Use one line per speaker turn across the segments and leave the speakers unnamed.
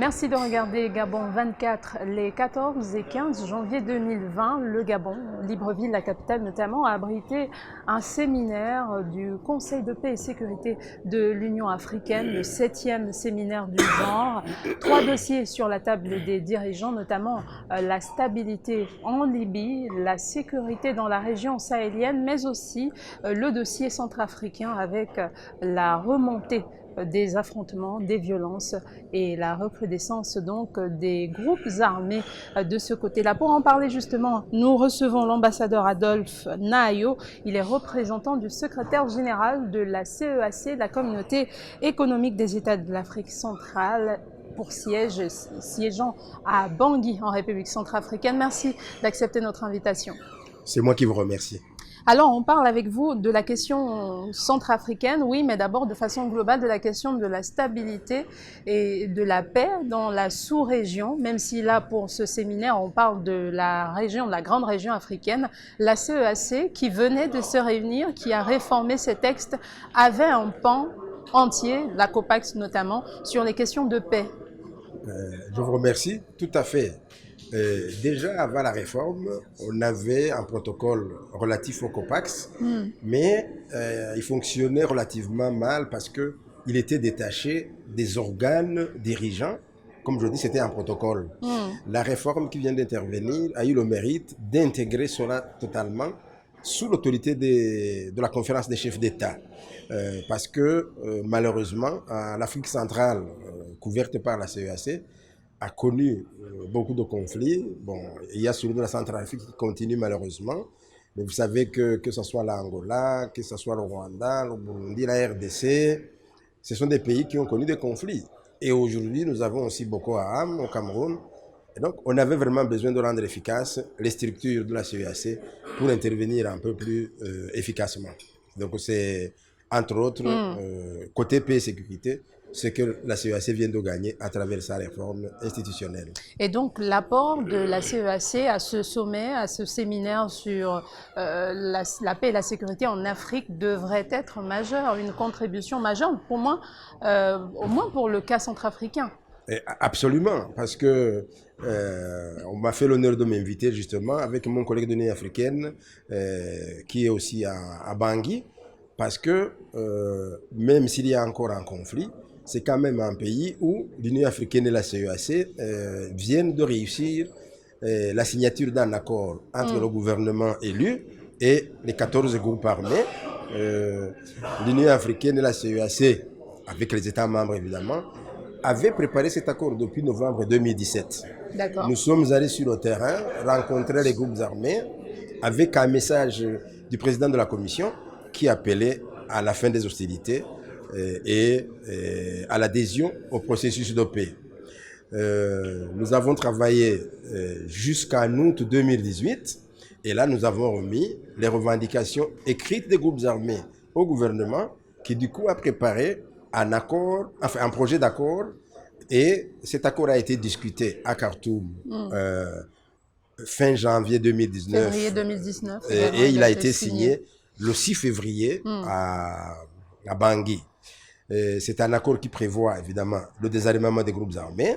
Merci de regarder Gabon 24 les 14 et 15 janvier 2020. Le Gabon, Libreville, la capitale notamment, a abrité un séminaire du Conseil de paix et sécurité de l'Union africaine, le 7e séminaire du genre. 3 dossiers sur la table des dirigeants, notamment la stabilité en Libye, la sécurité dans la région sahélienne, mais aussi le dossier centrafricain avec la remontée des affrontements, des violences et la recrudescence donc des groupes armés de ce côté-là. Pour en parler justement, nous recevons l'ambassadeur Adolphe Nahayo. Il est représentant du secrétaire général de la CEAC, la Communauté économique des États de l'Afrique centrale, pour siégeant à Bangui en République centrafricaine. Merci d'accepter notre invitation.
C'est moi qui vous remercie.
Alors, on parle avec vous de la question centrafricaine, oui, mais d'abord de façon globale de la question de la stabilité et de la paix dans la sous-région, même si là, pour ce séminaire, on parle de la région, de la grande région africaine. La CEAC, qui venait de se réunir, qui a réformé ses textes, avait un pan entier, la COPAX notamment, sur les questions de paix.
Je vous remercie, tout à fait. Déjà avant la réforme, on avait un protocole relatif au COPAX, mais il fonctionnait relativement mal parce qu'il était détaché des organes dirigeants. Comme je dis, c'était un protocole. La réforme qui vient d'intervenir a eu le mérite d'intégrer cela totalement sous l'autorité de la conférence des chefs d'État. Parce que malheureusement, l'Afrique centrale, couverte par la CEAC, a connu beaucoup de conflits. Bon, il y a celui de la Centrafrique qui continue malheureusement. Mais vous savez que ce soit l'Angola, que ce soit le Rwanda, le Burundi, la RDC, ce sont des pays qui ont connu des conflits. Et aujourd'hui, nous avons aussi Boko Haram au Cameroun. Et donc, on avait vraiment besoin de rendre efficaces les structures de la CEAC pour intervenir un peu plus efficacement. Donc, c'est entre autres, côté paix et sécurité, ce que la CEAC vient de gagner à travers sa réforme institutionnelle.
Et donc l'apport de la CEAC à ce sommet, à ce séminaire sur la paix et la sécurité en Afrique devrait être majeur, une contribution majeure, pour moi, au moins pour le cas centrafricain.
Absolument, parce que on m'a fait l'honneur de m'inviter justement avec mon collègue de l'Union africaine qui est aussi à Bangui, parce que même s'il y a encore un conflit, c'est quand même un pays où l'Union africaine et la CEAC viennent de réussir la signature d'un accord entre le gouvernement élu et les 14 groupes armés. L'Union africaine et la CEAC, avec les États membres évidemment, avaient préparé cet accord depuis novembre 2017. Nous sommes allés sur le terrain, rencontrer les groupes armés, avec un message du président de la Commission qui appelait à la fin des hostilités et à l'adhésion au processus de paix. Nous avons travaillé jusqu'en août 2018 et là nous avons remis les revendications écrites des groupes armés au gouvernement qui du coup a préparé un accord, enfin un projet d'accord, et cet accord a été discuté à Khartoum fin janvier 2019.
Février 2019.
Et il a été signé le 6 février à Bangui. C'est un accord qui prévoit évidemment le désarmement des groupes armés,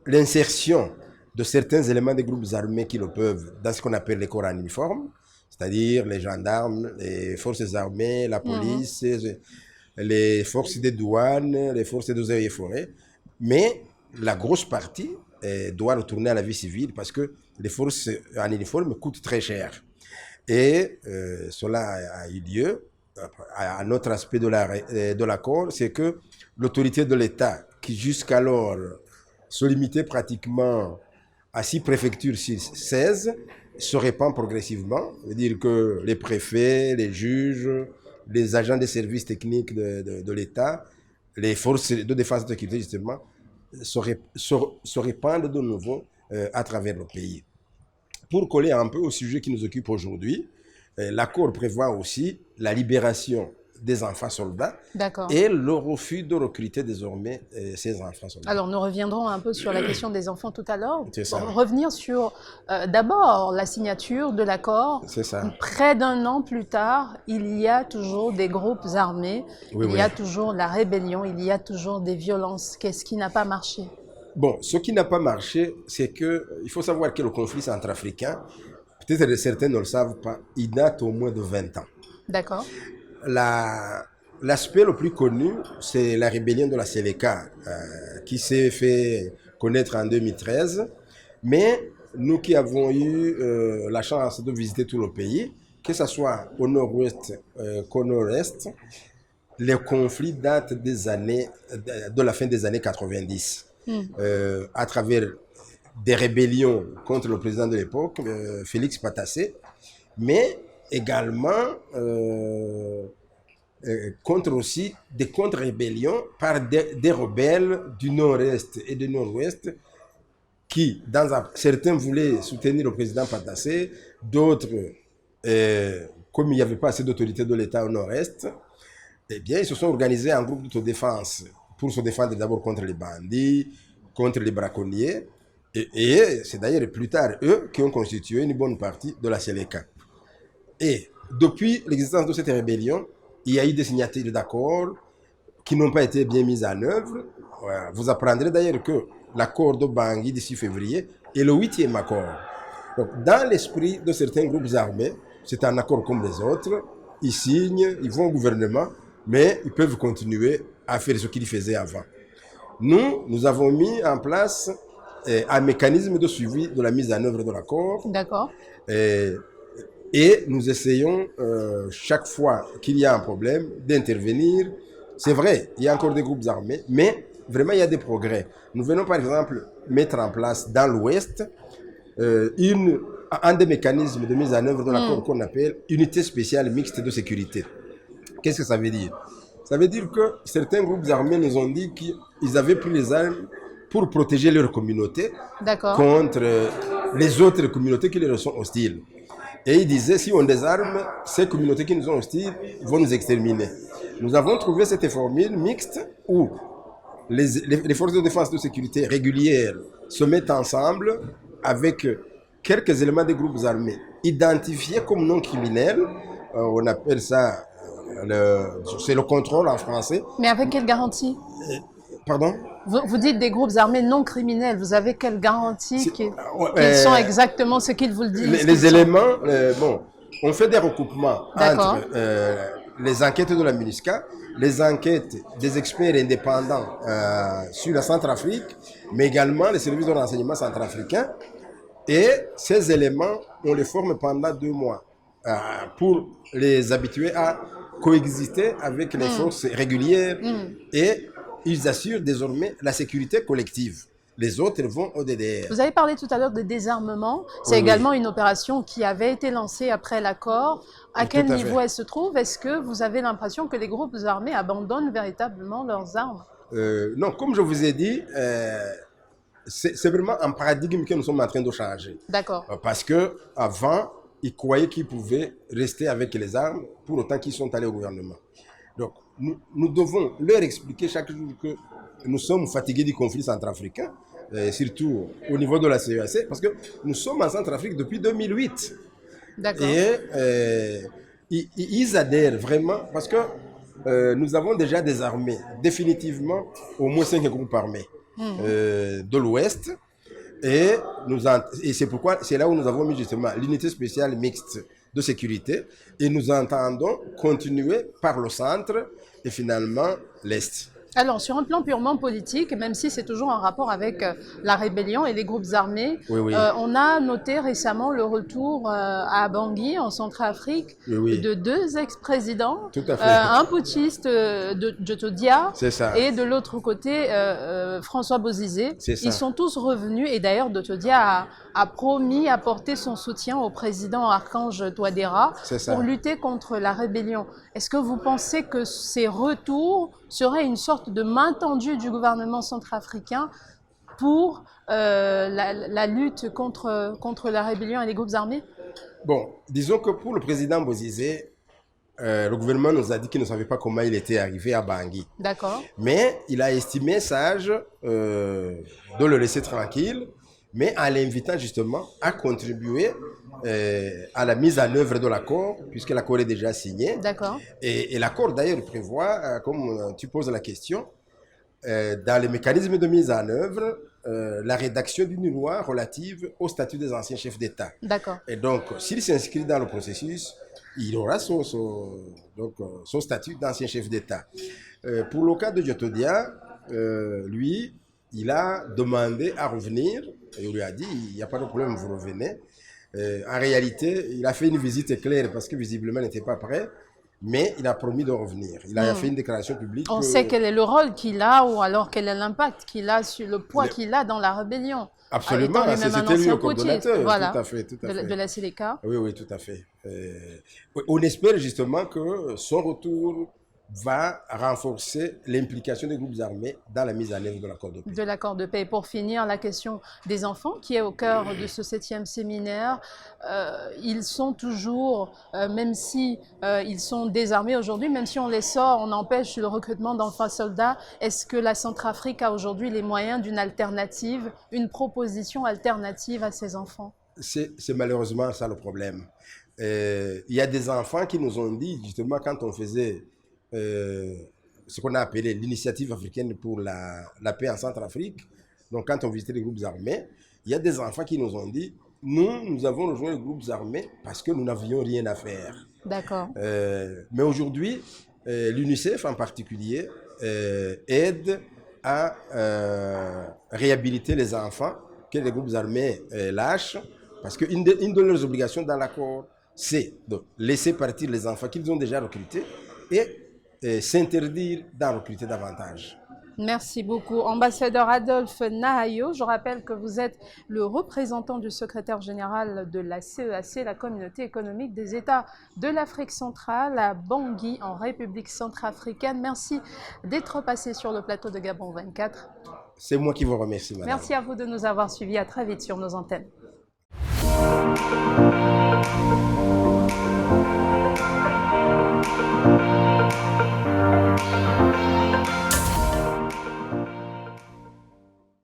l'insertion de certains éléments des groupes armés qui le peuvent dans ce qu'on appelle les corps en uniforme, c'est-à-dire les gendarmes, les forces armées, la police, les forces des douanes, les forces des eaux et forêts. Mais la grosse partie doit retourner à la vie civile parce que les forces en uniforme coûtent très cher. Et cela a eu lieu. Un autre aspect de l'accord, c'est que l'autorité de l'État, qui jusqu'alors se limitait pratiquement à 6 préfectures sur 16, se répand progressivement. C'est-à-dire que les préfets, les juges, les agents des services techniques de l'État, les forces de défense et de sécurité, justement, se répandent de nouveau à travers le pays. Pour coller un peu au sujet qui nous occupe aujourd'hui, l'accord prévoit aussi la libération des enfants soldats
D'accord.
et le refus de recruter désormais ces enfants soldats.
Alors, nous reviendrons un peu sur la question des enfants tout à l'heure.
C'est ça.
Revenir sur d'abord la signature de l'accord.
C'est ça.
Près d'un an plus tard, il y a toujours des groupes armés, il y a toujours la rébellion, il y a toujours des violences. Qu'est-ce qui n'a pas marché?
Bon, ce qui n'a pas marché, c'est qu'il faut savoir que le conflit centrafricain, peut-être que certains ne le savent pas, il date au moins de 20 ans.
D'accord.
L'aspect le plus connu, c'est la rébellion de la Séléka, qui s'est fait connaître en 2013. Mais nous qui avons eu la chance de visiter tout le pays, que ce soit au nord-ouest qu'au nord-est, les conflits datent de la fin des années 90. À travers des rébellions contre le président de l'époque, Félix Patassé, mais également contre aussi des contre-rébellions par des rebelles du nord-est et du nord-ouest qui, certains voulaient soutenir le président Patassé, d'autres, comme il n'y avait pas assez d'autorité de l'État au nord-est, eh bien, ils se sont organisés en groupe d'autodéfense pour se défendre d'abord contre les bandits, contre les braconniers, et c'est d'ailleurs plus tard eux qui ont constitué une bonne partie de la Séléka. Et depuis l'existence de cette rébellion, il y a eu des signatures d'accords qui n'ont pas été bien mises en œuvre. Vous apprendrez d'ailleurs que l'accord de Bangui d'ici février est le 8e accord. Donc, dans l'esprit de certains groupes armés, c'est un accord comme les autres. Ils signent, ils vont au gouvernement, mais ils peuvent continuer à faire ce qu'ils faisaient avant. Nous avons mis en place un mécanisme de suivi de la mise en œuvre de l'accord.
D'accord.
Et nous essayons, chaque fois qu'il y a un problème, d'intervenir. C'est vrai, il y a encore des groupes armés, mais vraiment il y a des progrès. Nous venons par exemple mettre en place dans l'Ouest un des mécanismes de mise en œuvre de l'accord qu'on appelle unité spéciale mixte de sécurité. Qu'est-ce que ça veut dire? Ça veut dire que certains groupes armés nous ont dit qu'ils avaient pris les armes pour protéger leur communauté contre les autres communautés qui leur sont hostiles. Et ils disaient, si on désarme, ces communautés qui nous sont hostiles vont nous exterminer. Nous avons trouvé cette formule mixte où les forces de défense et de sécurité régulières se mettent ensemble avec quelques éléments des groupes armés identifiés comme non criminels. On appelle ça, c'est le contrôle en français.
Mais avec quelle garantie?
Pardon?
Vous dites des groupes armés non criminels. Vous avez quelle garantie qu'ils sont exactement ce qu'ils vous disent?
Les éléments, bon, on fait des recoupements entre les enquêtes de la MINUSCA, les enquêtes des experts indépendants sur la Centrafrique, mais également les services de renseignement centrafricains. Et ces éléments, on les forme pendant 2 mois pour les habituer à coexister avec les forces régulières et ils assurent désormais la sécurité collective. Les autres vont au DDR.
Vous avez parlé tout à l'heure de désarmement. C'est également une opération qui avait été lancée après l'accord. À quel niveau elle se trouve? Est-ce que vous avez l'impression que les groupes armés abandonnent véritablement leurs armes?
Non, comme je vous ai dit, c'est vraiment un paradigme que nous sommes en train de changer.
D'accord.
Parce qu'avant, ils croyaient qu'ils pouvaient rester avec les armes pour autant qu'ils sont allés au gouvernement. Donc, nous devons leur expliquer chaque jour que nous sommes fatigués du conflit centrafricain, surtout au niveau de la CEAC, parce que nous sommes en Centrafrique depuis 2008.
D'accord.
Et ils adhèrent vraiment, parce que nous avons déjà désarmé définitivement au moins 5 groupes armés de l'Ouest. Et c'est là où nous avons mis justement l'unité spéciale mixte de sécurité. Et nous entendons continuer par le centre et finalement l'Est.
Alors, sur un plan purement politique, même si c'est toujours en rapport avec la rébellion et les groupes armés, on a noté récemment le retour à Bangui, en Centrafrique, de 2 ex-présidents, un putschiste de Jotodia et de l'autre côté François Bozizé. Ils sont tous revenus et d'ailleurs Jotodia a promis apporter son soutien au président Archange Touadéra pour lutter contre la rébellion. Est-ce que vous pensez que ces retours seraient une sorte de main tendue du gouvernement centrafricain pour la lutte contre la rébellion et les groupes armés?
Bon, disons que pour le président Bozizé, le gouvernement nous a dit qu'il ne savait pas comment il était arrivé à Bangui.
D'accord.
Mais il a estimé sage de le laisser tranquille, mais en l'invitant justement à contribuer à la mise en œuvre de l'accord, puisque l'accord est déjà signé.
D'accord.
Et l'accord d'ailleurs prévoit, comme tu poses la question, dans les mécanismes de mise en œuvre, la rédaction d'une loi relative au statut des anciens chefs d'État.
D'accord.
Et donc, s'il s'inscrit dans le processus, il aura son statut d'ancien chef d'État. Pour le cas de Diotodia, lui, il a demandé à revenir, et on lui a dit, il n'y a pas de problème, vous revenez. En réalité, il a fait une visite claire parce que visiblement il n'était pas prêt, mais il a promis de revenir. Il a fait une déclaration publique.
On sait quel est le rôle qu'il a ou alors quel est l'impact qu'il a sur le poids qu'il a dans la rébellion.
Absolument, c'était lui le coordonnateur,
voilà,
tout à fait.
De la Séléka.
Oui, oui, tout à fait. On espère justement que son retour va renforcer l'implication des groupes armés dans la mise en œuvre de l'accord de paix.
De l'accord de paix. Pour finir, la question des enfants qui est au cœur de ce 7e séminaire. Ils sont toujours, même si ils sont désarmés aujourd'hui, même si on les sort, on empêche le recrutement d'enfants soldats, est-ce que la Centrafrique a aujourd'hui les moyens d'une alternative, une proposition alternative à ces enfants?
C'est malheureusement ça le problème. Il y a des enfants qui nous ont dit, justement, quand on faisait ce qu'on a appelé l'initiative africaine pour la paix en Centrafrique. Donc, quand on visitait les groupes armés, il y a des enfants qui nous ont dit, nous avons rejoint les groupes armés parce que nous n'avions rien à faire.
D'accord.
Mais aujourd'hui, l'UNICEF en particulier aide à réhabiliter les enfants que les groupes armés lâchent, parce qu'une de leurs obligations dans l'accord, c'est de laisser partir les enfants qu'ils ont déjà recrutés et s'interdire d'en recruter davantage.
Merci beaucoup. Ambassadeur Adolphe Nahayo, je rappelle que vous êtes le représentant du secrétaire général de la CEAC, la Communauté économique des États de l'Afrique centrale, à Bangui, en République centrafricaine. Merci d'être passé sur le plateau de Gabon 24.
C'est moi qui vous remercie, madame.
Merci à vous de nous avoir suivis. À très vite sur nos antennes.